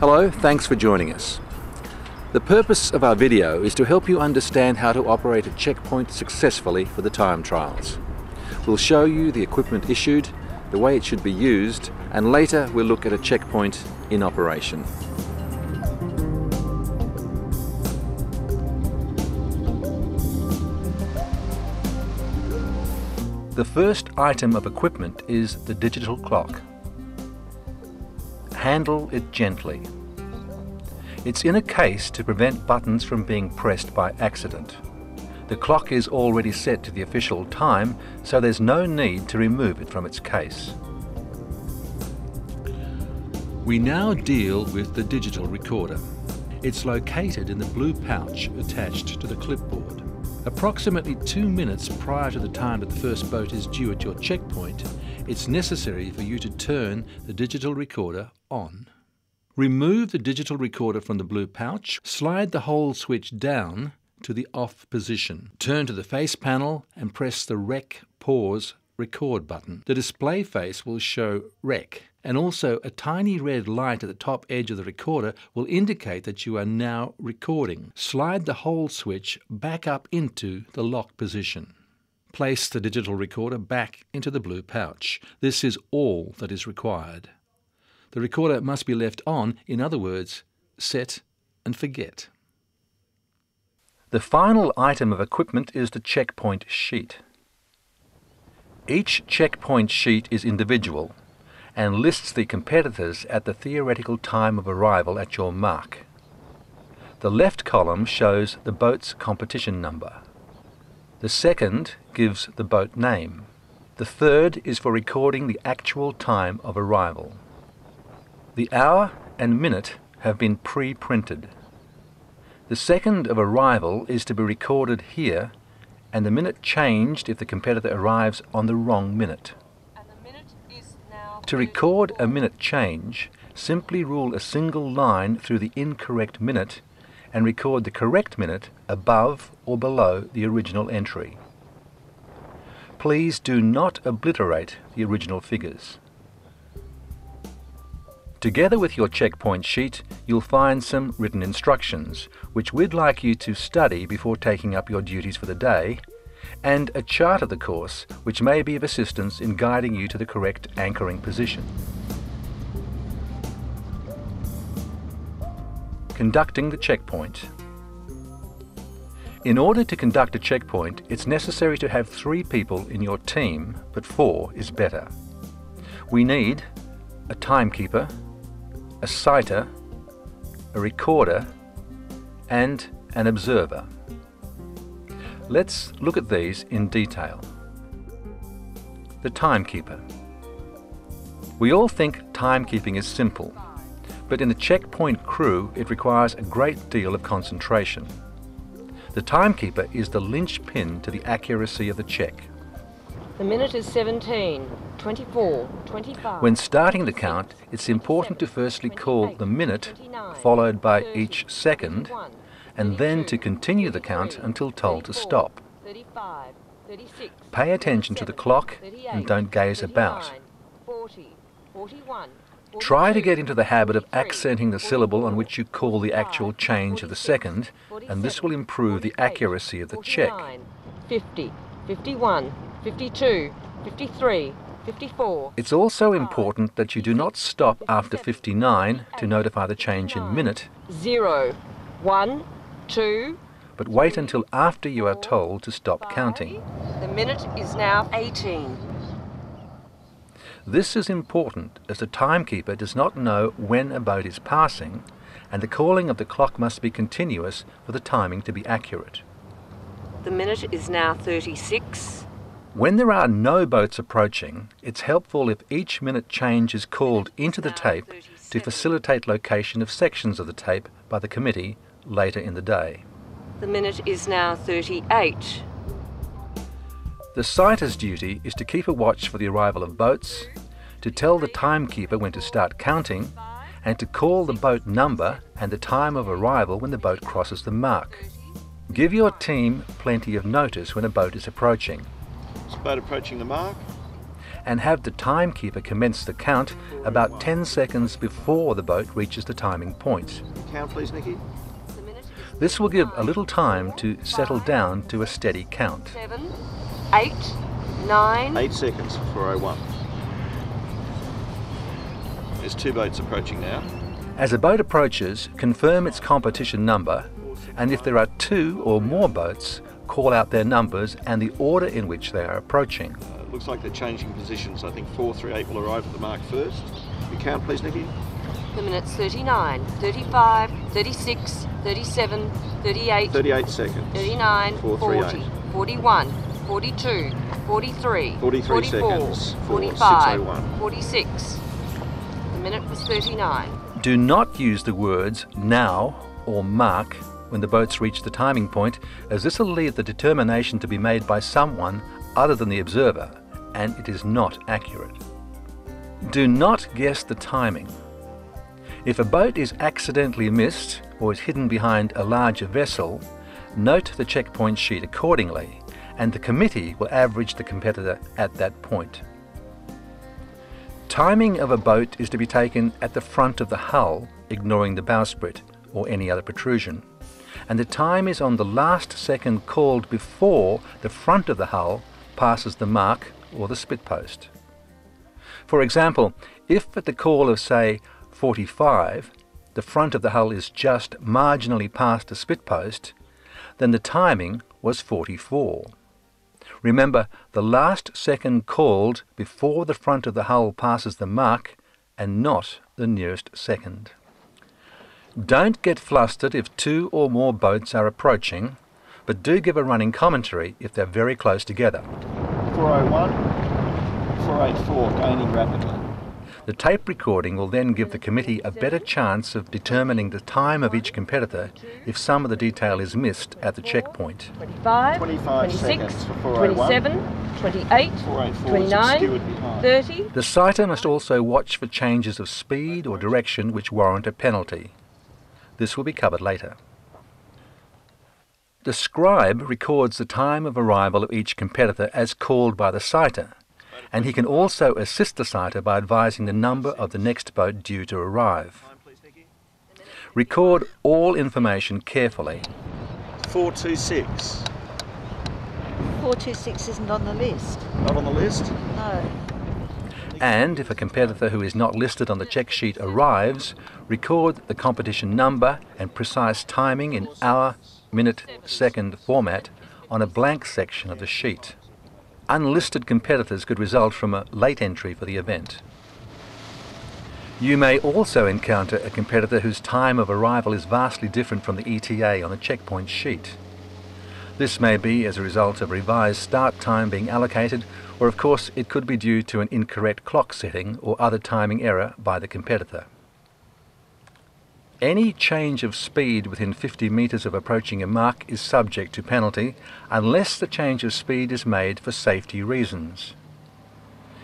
Hello, thanks for joining us. The purpose of our video is to help you understand how to operate a checkpoint successfully for the time trials. We'll show you the equipment issued, the way it should be used, and later we'll look at a checkpoint in operation. The first item of equipment is the digital clock. Handle it gently. It's in a case to prevent buttons from being pressed by accident. The clock is already set to the official time, so there's no need to remove it from its case. We now deal with the digital recorder. It's located in the blue pouch attached to the clipboard. Approximately 2 minutes prior to the time that the first boat is due at your checkpoint, it's necessary for you to turn the digital recorder on. Remove the digital recorder from the blue pouch, slide the hold switch down to the off position. Turn to the face panel and press the Rec Pause Record button. The display face will show Rec, and also a tiny red light at the top edge of the recorder will indicate that you are now recording. Slide the hold switch back up into the lock position. Place the digital recorder back into the blue pouch. This is all that is required. The recorder must be left on, in other words, set and forget. The final item of equipment is the checkpoint sheet. Each checkpoint sheet is individual and lists the competitors at the theoretical time of arrival at your mark. The left column shows the boat's competition number. The second gives the boat name. The third is for recording the actual time of arrival. The hour and minute have been pre-printed. The second of arrival is to be recorded here, and the minute changed if the competitor arrives on the wrong minute. To record a minute change, simply rule a single line through the incorrect minute and record the correct minute above or below the original entry. Please do not obliterate the original figures. Together with your checkpoint sheet, you'll find some written instructions, which we'd like you to study before taking up your duties for the day, and a chart of the course, which may be of assistance in guiding you to the correct anchoring position. Conducting the checkpoint. In order to conduct a checkpoint, it's necessary to have 3 people in your team, but 4 is better. We need a timekeeper, a sighter, a recorder, and an observer. Let's look at these in detail. The timekeeper. We all think timekeeping is simple, but in a checkpoint crew it requires a great deal of concentration. The timekeeper is the linchpin to the accuracy of the check. The minute is 17, 24, 25. When starting the count, it's important to firstly call the minute, followed by each second, and then to continue the count until told to stop. Pay attention to the clock and don't gaze about. Try to get into the habit of accenting the syllable on which you call the actual change of the second, and this will improve the accuracy of the check. 50, 51, 52, 53, 54. It's also important that you do not stop after 59 to notify the change in minute. 0, 1, 2. But wait until after you are told to stop counting. The minute is now 18. This is important as the timekeeper does not know when a boat is passing, and the calling of the clock must be continuous for the timing to be accurate. The minute is now 36. When there are no boats approaching, it's helpful if each minute change is called into the tape to facilitate location of sections of the tape by the committee later in the day. The minute is now 38. The sighter's duty is to keep a watch for the arrival of boats, to tell the timekeeper when to start counting, and to call the boat number and the time of arrival when the boat crosses the mark. Give your team plenty of notice when a boat is approaching. Is the boat approaching the mark? and have the timekeeper commence the count about 10 seconds before the boat reaches the timing point. Count please, Nikki. This will give a little time to settle down to a steady count. 7, 8, 9. 8 seconds for 401. There's 2 boats approaching now. As a boat approaches, confirm its competition number, and if there are 2 or more boats, call out their numbers and the order in which they are approaching. Looks like they're changing positions. I think 438 will arrive at the mark first. You count please, Nikki. The minute's 39, 35, 36, 37, 38, 38 seconds. 39, 40, 41, 42, 43, 43 44, seconds for 45, 601. 46. The minute was 39. Do not use the words now or mark when the boats reach the timing point, as this will leave the determination to be made by someone other than the observer, and it is not accurate. Do not guess the timing. If a boat is accidentally missed or is hidden behind a larger vessel, note the checkpoint sheet accordingly, and the committee will average the competitor at that point. Timing of a boat is to be taken at the front of the hull, ignoring the bowsprit or any other protrusion, and the time is on the last second called before the front of the hull passes the mark or the spit post. For example, if at the call of, say, 45, the front of the hull is just marginally past the spit post, then the timing was 44. Remember, the last second called before the front of the hull passes the mark and not the nearest second. Don't get flustered if 2 or more boats are approaching, but do give a running commentary if they're very close together. 401, 484, gaining rapidly. The tape recording will then give the committee a better chance of determining the time of each competitor if some of the detail is missed at the checkpoint. 25, 25 26, seconds for 401. 27, 28, 484 29, skewered behind. 30. The sighter must also watch for changes of speed or direction which warrant a penalty. This will be covered later. The scribe records the time of arrival of each competitor as called by the sighter, and he can also assist the sighter by advising the number of the next boat due to arrive. Record all information carefully. 426. 426 isn't on the list. Not on the list? No. And if a competitor who is not listed on the check sheet arrives, record the competition number and precise timing in hour, minute, second format on a blank section of the sheet. Unlisted competitors could result from a late entry for the event. You may also encounter a competitor whose time of arrival is vastly different from the ETA on the checkpoint sheet. This may be as a result of revised start time being allocated, or of course it could be due to an incorrect clock setting or other timing error by the competitor. Any change of speed within 50 metres of approaching a mark is subject to penalty unless the change of speed is made for safety reasons.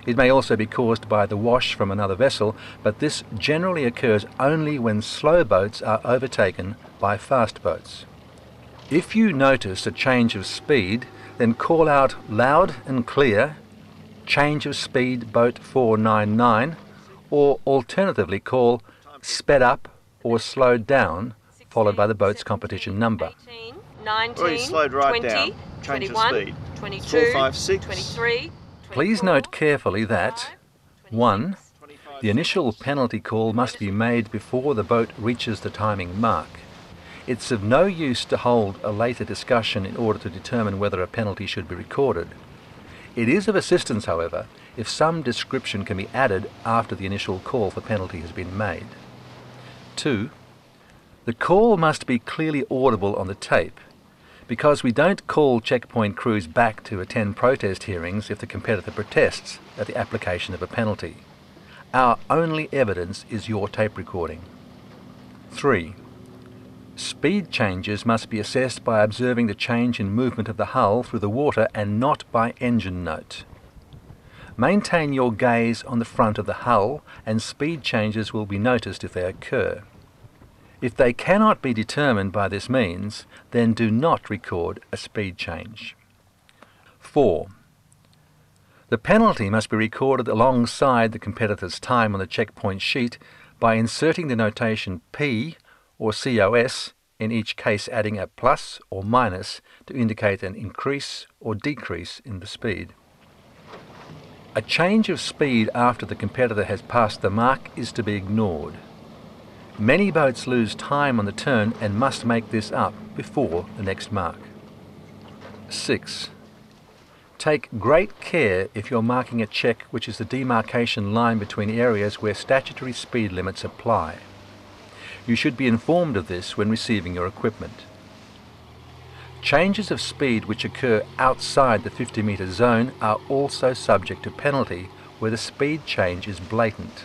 It may also be caused by the wash from another vessel, but this generally occurs only when slow boats are overtaken by fast boats. If you notice a change of speed, then call out loud and clear, "Change of speed boat 499, or alternatively call "sped up" or "slowed down," followed by the boat's competition number. 18, 19, Oh, he slowed right 20, down. Change of 21, speed. 22, 456. 23. Please note carefully that 1. The initial penalty call must be made before the boat reaches the timing mark. It's of no use to hold a later discussion in order to determine whether a penalty should be recorded. It is of assistance, however, if some description can be added after the initial call for penalty has been made. 2. The call must be clearly audible on the tape, because we don't call checkpoint crews back to attend protest hearings if the competitor protests at the application of a penalty. Our only evidence is your tape recording. 3. Speed changes must be assessed by observing the change in movement of the hull through the water and not by engine note. Maintain your gaze on the front of the hull, and speed changes will be noticed if they occur. If they cannot be determined by this means, then do not record a speed change. 4. The penalty must be recorded alongside the competitor's time on the checkpoint sheet by inserting the notation P or COS, in each case adding a plus or minus to indicate an increase or decrease in the speed. A change of speed after the competitor has passed the mark is to be ignored. Many boats lose time on the turn and must make this up before the next mark. 6. Take great care if you're marking a check which is the demarcation line between areas where statutory speed limits apply. You should be informed of this when receiving your equipment. Changes of speed which occur outside the 50-metre zone are also subject to penalty where the speed change is blatant.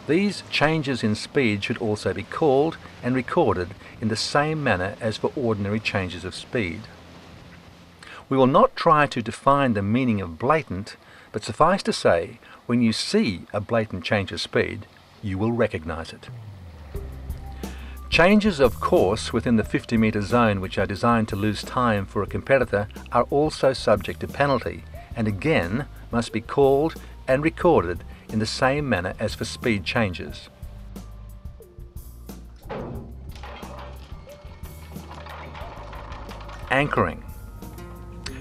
These changes in speed should also be called and recorded in the same manner as for ordinary changes of speed. We will not try to define the meaning of blatant, but suffice to say, when you see a blatant change of speed, you will recognise it. Changes of course within the 50-metre zone which are designed to lose time for a competitor are also subject to penalty, and again must be called and recorded in the same manner as for speed changes. Anchoring.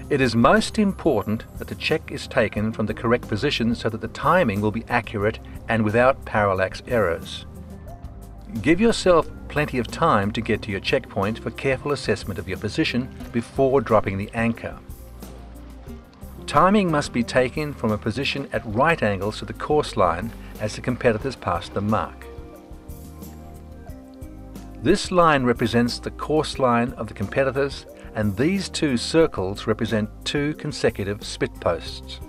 It is most important that the check is taken from the correct position so that the timing will be accurate and without parallax errors. Give yourself plenty of time to get to your checkpoint for careful assessment of your position before dropping the anchor. Timing must be taken from a position at right angles to the course line as the competitors pass the mark. This line represents the course line of the competitors, and these two circles represent two consecutive spit posts.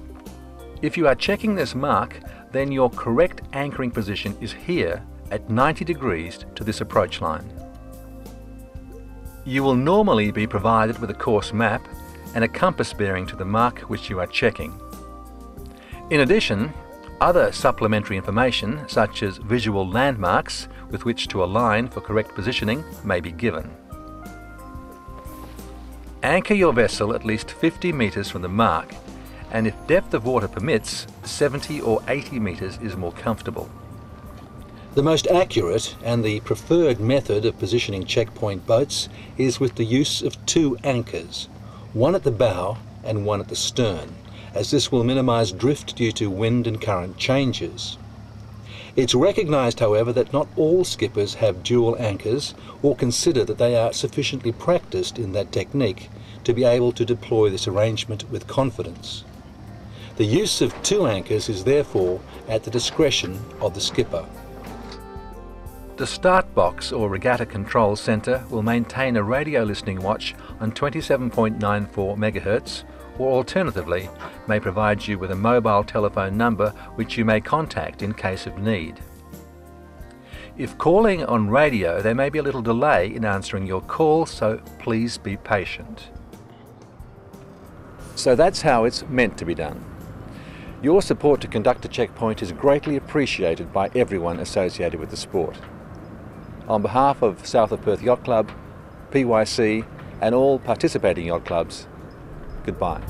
If you are checking this mark, then your correct anchoring position is here at 90 degrees to this approach line. You will normally be provided with a course map and a compass bearing to the mark which you are checking. In addition, other supplementary information such as visual landmarks with which to align for correct positioning may be given. Anchor your vessel at least 50 metres from the mark, and if depth of water permits, 70 or 80 metres is more comfortable. The most accurate and the preferred method of positioning checkpoint boats is with the use of two anchors, one at the bow and one at the stern, as this will minimise drift due to wind and current changes. It's recognised, however, that not all skippers have dual anchors or consider that they are sufficiently practised in that technique to be able to deploy this arrangement with confidence. The use of two anchors is therefore at the discretion of the skipper. The start box or regatta control centre will maintain a radio listening watch on 27.94 MHz, or alternatively may provide you with a mobile telephone number which you may contact in case of need. If calling on radio, there may be a little delay in answering your call, so please be patient. So that's how it's meant to be done. Your support to conduct a checkpoint is greatly appreciated by everyone associated with the sport. On behalf of South of Perth Yacht Club, PYC and all participating yacht clubs, goodbye.